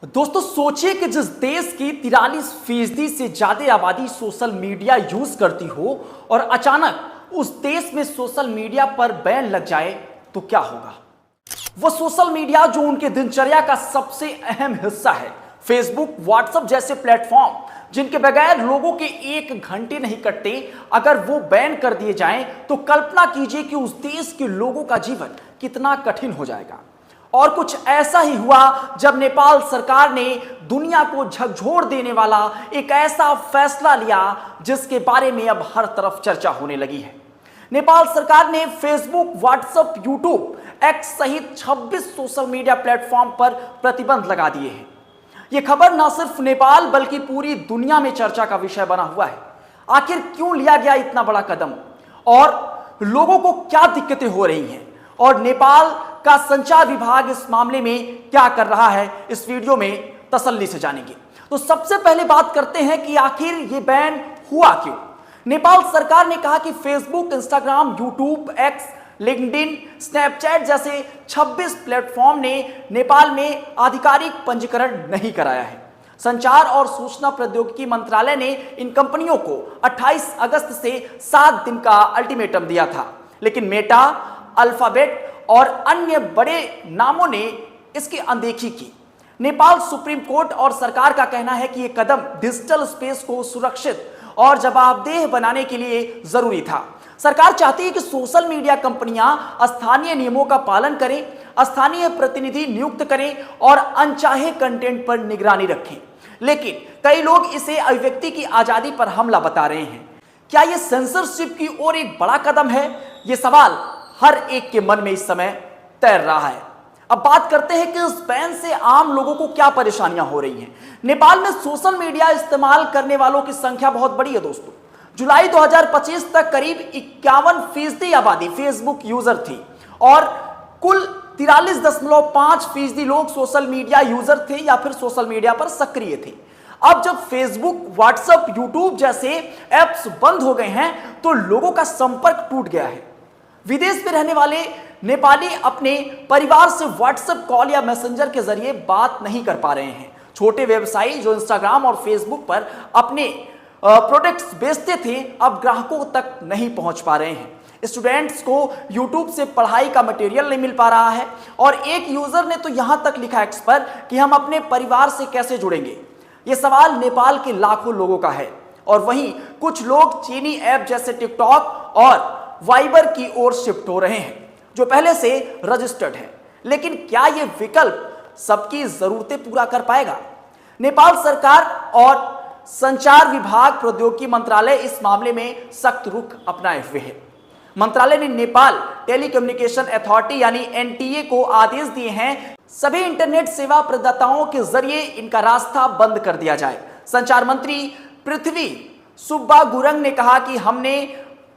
दोस्तों सोचिए कि जिस देश की 43% से ज्यादा आबादी सोशल मीडिया यूज करती हो और अचानक उस देश में सोशल मीडिया पर बैन लग जाए तो क्या होगा। वो सोशल मीडिया जो उनके दिनचर्या का सबसे अहम हिस्सा है, फेसबुक, व्हाट्सएप जैसे प्लेटफॉर्म जिनके बगैर लोगों के एक घंटे नहीं कटते, अगर वो बैन कर दिए जाएं तो कल्पना कीजिए कि उस देश के लोगों का जीवन कितना कठिन हो जाएगा। और कुछ ऐसा ही हुआ जब नेपाल सरकार ने दुनिया को झकझोर देने वाला एक ऐसा फैसला लिया जिसके बारे में अब हर तरफ चर्चा होने लगी है। नेपाल सरकार ने फेसबुक, व्हाट्सएप, यूट्यूब, एक्स सहित 26 सोशल मीडिया प्लेटफॉर्म पर प्रतिबंध लगा दिए हैं। यह खबर न सिर्फ नेपाल बल्कि पूरी दुनिया में चर्चा का विषय बना हुआ है। आखिर क्यों लिया गया इतना बड़ा कदम और लोगों को क्या दिक्कतें हो रही हैं और नेपाल का संचार विभाग इस मामले में क्या कर रहा है, इस वीडियो में तसल्ली से जानेंगे। तो सबसे पहले बात करते हैं कि आखिर ये बैन हुआ क्यों। नेपाल सरकार ने कहा कि Facebook, Instagram, YouTube, x, LinkedIn, Snapchat जैसे 26 प्लेटफॉर्म ने नेपाल में आधिकारिक पंजीकरण नहीं कराया है। संचार और सूचना प्रौद्योगिकी मंत्रालय ने इन कंपनियों को 28 अगस्त से 7 दिन का अल्टीमेटम दिया था, लेकिन मेटा, अल्फाबेट और अन्य बड़े नामों ने इसकी अनदेखी की। नेपाल सुप्रीम कोर्ट और सरकार का कहना है कि यह कदम डिजिटल स्पेस को सुरक्षित और जवाबदेह बनाने के लिए जरूरी था। सरकार चाहती है कि सोशल मीडिया कंपनियां स्थानीय नियमों का पालन करें, स्थानीय प्रतिनिधि नियुक्त करें और अनचाहे कंटेंट पर निगरानी रखें। लेकिन कई लोग इसे अभिव्यक्ति की आजादी पर हमला बता रहे हैं। क्या यह सेंसरशिप की ओर एक बड़ा कदम है? यह सवाल हर एक के मन में इस समय तैर रहा है। अब बात करते हैं कि इस बैन से आम लोगों को क्या परेशानियां हो रही हैं। नेपाल में सोशल मीडिया इस्तेमाल करने वालों की संख्या बहुत बड़ी है दोस्तों। जुलाई 2025 तक करीब 51% आबादी फेसबुक यूजर थी और कुल 43.5% लोग सोशल मीडिया यूजर थे या फिर सोशल मीडिया पर सक्रिय थे। अब जब फेसबुक, व्हाट्सएप, यूट्यूब जैसे ऐप्स बंद हो गए हैं तो लोगों का संपर्क टूट गया है। विदेश में रहने वाले नेपाली अपने परिवार से व्हाट्सएप कॉल या मैसेंजर के जरिए बात नहीं कर पा रहे हैं। छोटे व्यवसायी जो इंस्टाग्राम और फेसबुक पर अपने प्रोडक्ट्स बेचते थे अब ग्राहकों तक नहीं पहुंच पा रहे हैं। स्टूडेंट्स को यूट्यूब से पढ़ाई का मटेरियल नहीं मिल पा रहा है और एक यूजर ने तो यहां तक लिखा एक्स पर कि हम अपने परिवार से कैसे जुड़ेंगे। यह सवाल नेपाल के लाखों लोगों का है और वहीं कुछ लोग चीनी ऐप जैसे टिकटॉक और वाइबर की ओर शिफ्ट हो रहे हैं जो पहले से रजिस्टर्ड है। लेकिन क्या यह विकल्प सबकी जरूरतें पूरा कर पाएगा? नेपाल सरकार और संचार विभाग, प्रौद्योगिकी मंत्रालय इस मामले में सख्त रुख अपनाए हुए है। मंत्रालय ने नेपाल टेलीकम्युनिकेशन अथॉरिटी यानी एनटीए को आदेश दिए हैं सभी इंटरनेट सेवा प्रदाताओं के जरिए इनका रास्ता बंद कर दिया जाए। संचार मंत्री पृथ्वी सुब्बा गुरंग ने कहा कि हमने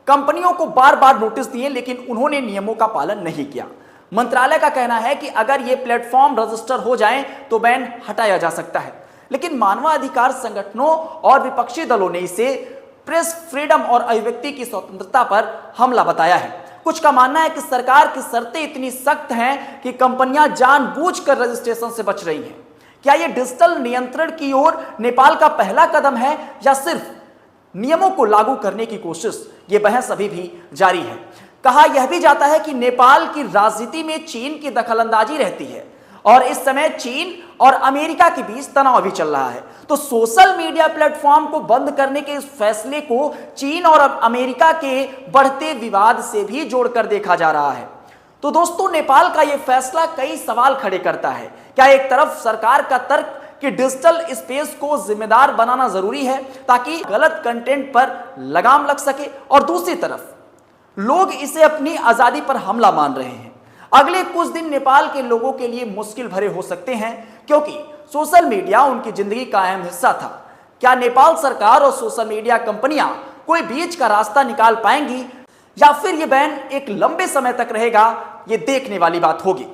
कंपनियों को बार बार नोटिस दिए लेकिन उन्होंने नियमों का पालन नहीं किया। मंत्रालय का कहना है कि अगर ये प्लेटफॉर्म रजिस्टर हो जाएं तो बैन हटाया जा सकता है, लेकिन मानवाधिकार संगठनों और विपक्षी दलों ने इसे प्रेस फ्रीडम और अभिव्यक्ति की स्वतंत्रता पर हमला बताया है। कुछ का मानना है कि सरकार की शर्तें इतनी सख्त हैं कि कंपनियां जानबूझकर रजिस्ट्रेशन से बच रही हैं। क्या यह डिजिटल नियंत्रण की ओर नेपाल का पहला कदम है या सिर्फ नियमों को लागू करने की कोशिश? यह बहस अभी भी जारी है। कहा यह भी जाता है कि नेपाल की राजनीति में चीन की दखलंदाजी रहती है और इस समय चीन और अमेरिका के बीच तनाव भी चल रहा है। तो सोशल मीडिया प्लेटफॉर्म को बंद करने के इस फैसले को चीन और अमेरिका के बढ़ते विवाद से भी जोड़कर देखा जा रहा है। तो दोस्तों नेपाल का यह फैसला कई सवाल खड़े करता है। क्या एक तरफ सरकार का तर्क कि डिजिटल स्पेस को जिम्मेदार बनाना जरूरी है ताकि गलत कंटेंट पर लगाम लग सके, और दूसरी तरफ लोग इसे अपनी आजादी पर हमला मान रहे हैं। अगले कुछ दिन नेपाल के लोगों के लिए मुश्किल भरे हो सकते हैं क्योंकि सोशल मीडिया उनकी जिंदगी का अहम हिस्सा था। क्या नेपाल सरकार और सोशल मीडिया कंपनियां कोई बीच का रास्ता निकाल पाएंगी या फिर यह बैन एक लंबे समय तक रहेगा? यह देखने वाली बात होगी।